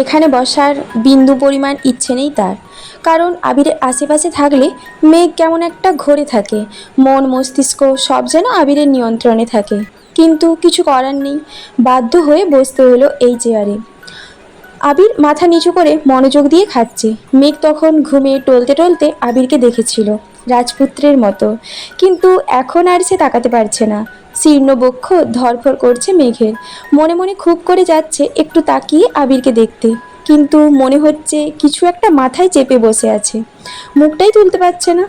এখানে বসার বিন্দু পরিমাণ ইচ্ছে নেই তার। কারণ আবিরের আশেপাশে থাকলে মেঘ কেমন একটা ঘোরে থাকে, মন মস্তিষ্ক সব যেন আবিরের নিয়ন্ত্রণে থাকে। কিন্তু কিছু করার নেই, বাধ্য হয়ে বসতে হলো এই চেয়ারে। আবির মাথা নিচু করে মনোযোগ দিয়ে খাচ্ছে। মেঘ তখন ঘুমিয়ে টলতে টলতে আবিরকে দেখেছিল রাজপুত্রের মতো, কিন্তু এখন আর সে তাকাতে পারছে না। শীর্ণ বক্ষ ধরফর করছে মেঘের, মনে মনে খুব করে যাচ্ছে একটু তাকিয়ে আবিরকে দেখতে, কিন্তু মনে হচ্ছে কিছু একটা মাথায় চেপে বসে আছে, মুখটাই তুলতে পারছে না।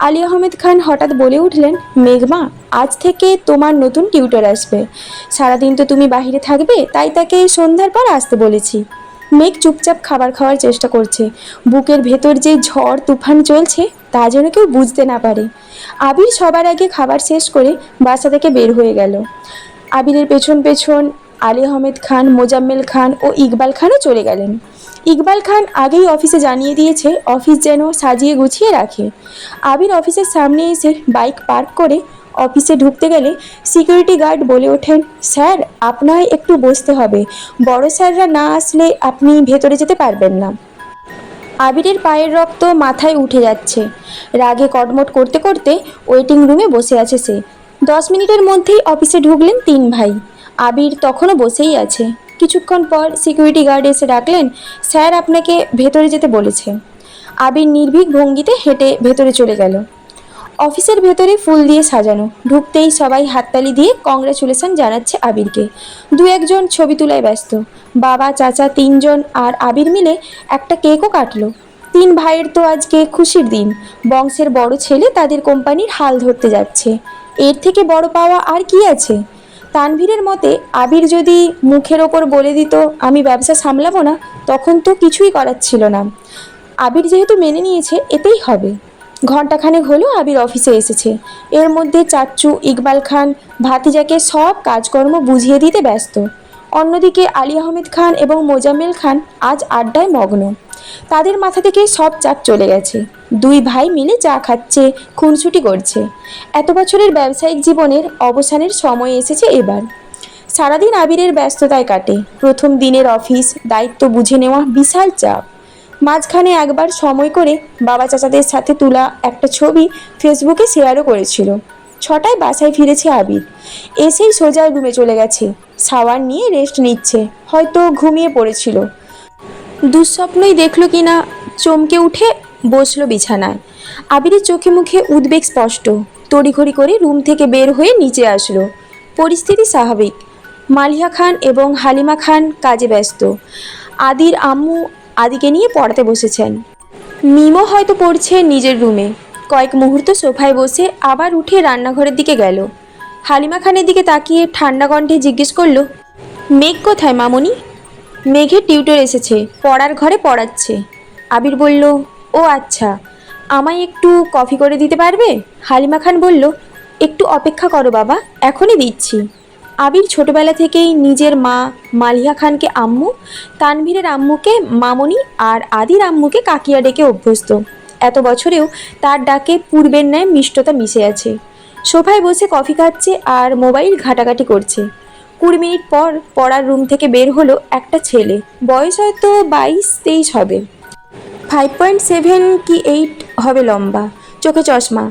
আলী আহমেদ খান হঠাৎ বলে উঠলেন, মেঘমা, আজ থেকে তোমার নতুন টিউটর আসবে। সারাদিন তো তুমি বাহিরে থাকবে, তাই তাকে সন্ধ্যার পর আসতে বলেছি। মেঘ চুপচাপ খাবার খাওয়ার চেষ্টা করছে, বুকের ভেতর যে ঝড় তুফান চলছে তা যেন কেউ বুঝতে না পারে। আবির সবার আগে খাবার শেষ করে বাসা থেকে বের হয়ে গেল। আবিরের পেছন পেছন আলী আহমেদ খান, মোজাম্মেল খান ও ইকবাল খানও চলে গেলেন। ইকবাল খান আগেই অফিসে জানিয়ে দিয়েছে অফিস যেন সাজিয়ে গুছিয়ে রাখে। আবির অফিসের সামনে এসে বাইক পার্ক করে অফিসে ঢুকতে গেলে সিকিউরিটি গার্ড বলে ওঠেন, স্যার, আপনায় একটু বসতে হবে, বড় স্যাররা না আসলে আপনি ভেতরে যেতে পারবেন না। আবিরের পায়ের রক্ত মাথায় উঠে যাচ্ছে, রাগে কটমট করতে করতে ওয়েটিং রুমে বসে আছে সে। 10 মিনিটের মধ্যেই অফিসে ঢুকলেন তিন ভাই। আবির তখনও বসেই আছে। কিছুক্ষণ পর সিকিউরিটি গার্ড এসে ডাকলেন, স্যার আপনাকে ভেতরে যেতে বলেছে। আবির নির্ভীক ভঙ্গিতে হেঁটে ভেতরে চলে গেল। অফিসের ভেতরে ফুল দিয়ে সাজানো, ঢুকতেই সবাই হাততালি দিয়ে কংগ্রাচুলেশন জানাচ্ছে আবিরকে। দু একজন ছবি তোলায় ব্যস্ত। বাবা চাচা তিনজন আর আবির মিলে একটা কেকও কাটলো। তিন ভাইয়ের তো আজকে খুশির দিন, বংশের বড় ছেলে তাদের কোম্পানির হাল ধরতে যাচ্ছে। এর থেকে বড় পাওয়া আর কি আছে? তানভীরের মতে, আবির যদি মুখের ওপর বলে দিত আমি ব্যবসা সামলাবো না, তখন তো কিছুই করার ছিল না। আবির যেহেতু মেনে নিয়েছে, এতেই হবে। ঘণ্টাখানেক হলো আবির অফিসে এসেছে। এর মধ্যে চাচ্চু ইকবাল খান ভাতিজাকে সব কাজকর্ম বুঝিয়ে দিতে ব্যস্ত। অন্যদিকে আলী আহমেদ খান এবং মোজাম্মেল খান আজ আড্ডায় মগ্ন। তাদের মাথা থেকে সব চাপ চলে গেছে। দুই ভাই মিলে চা খাচ্ছে, খুনসুটি করছে। এত বছরের ব্যবসায়িক জীবনের অবসানের সময় এসেছে এবার। সারাদিন আবিরের ব্যস্ততায় কাটে। প্রথম দিনের অফিস দায়িত্ব বুঝে নেওয়া বিশাল চাপ। মাঝখানে একবার সময় করে বাবা চাচাদের সাথে তোলা একটা ছবি ফেসবুকে শেয়ারও করেছিল। 6টায় বাসায় ফিরেছে আবির। এসেই সোজা রুমে চলে গেছে, শাওয়ার নিয়ে রেস্ট নিচ্ছে, হয়তো ঘুমিয়ে পড়েছিল। দুঃস্বপ্নই দেখলো কিনা চমকে উঠে বসলো বিছানায়। আবিরের চোখে মুখে উদ্বেগ স্পষ্ট। তড়িঘড়ি করে রুম থেকে বের হয়ে নিচে আসলো। পরিস্থিতি স্বাভাবিক। মালিহা খান এবং হালিমা খান কাজে ব্যস্ত। আদির আম্মু আদিকে নিয়ে পড়াতে বসেছেন। মিমো হয়তো পড়ছে নিজের রুমে। কয়েক মুহূর্ত সোফায় বসে আবার উঠে রান্নাঘরের দিকে গেল। হালিমা খানের দিকে তাকিয়ে ঠান্ডা কণ্ঠে জিজ্ঞেস করলো, মেঘ কোথায় মামুনি? মেঘের টিউটর এসেছে, পড়ার ঘরে পড়াচ্ছে। আবির বলল, ও আচ্ছা, আমায় একটু কফি করে দিতে পারবে? হালিমা খান বলল, একটু অপেক্ষা করো বাবা, এখনই দিচ্ছি। আবির ছোটবেলা থেকেই নিজের মা মালিহা খানকে আম্মু, তানভীরের আম্মুকে মামনি আর আদির আম্মুকে কাকিয়া ডেকে অভ্যস্ত। এত বছরেও তার ডাকে পূর্বের ন্যায় মিষ্টতা মিশে আছে। সোফায় বসে কফি খাচ্ছে আর মোবাইল ঘাটাঘাটি করছে। 20 মিনিট পর পড়ার রুম থেকে বের হলো একটা ছেলে, বয়স হয়তো 22-23 হবে। 5.7 কি 8 হবে লম্বা, চোখে চশমা।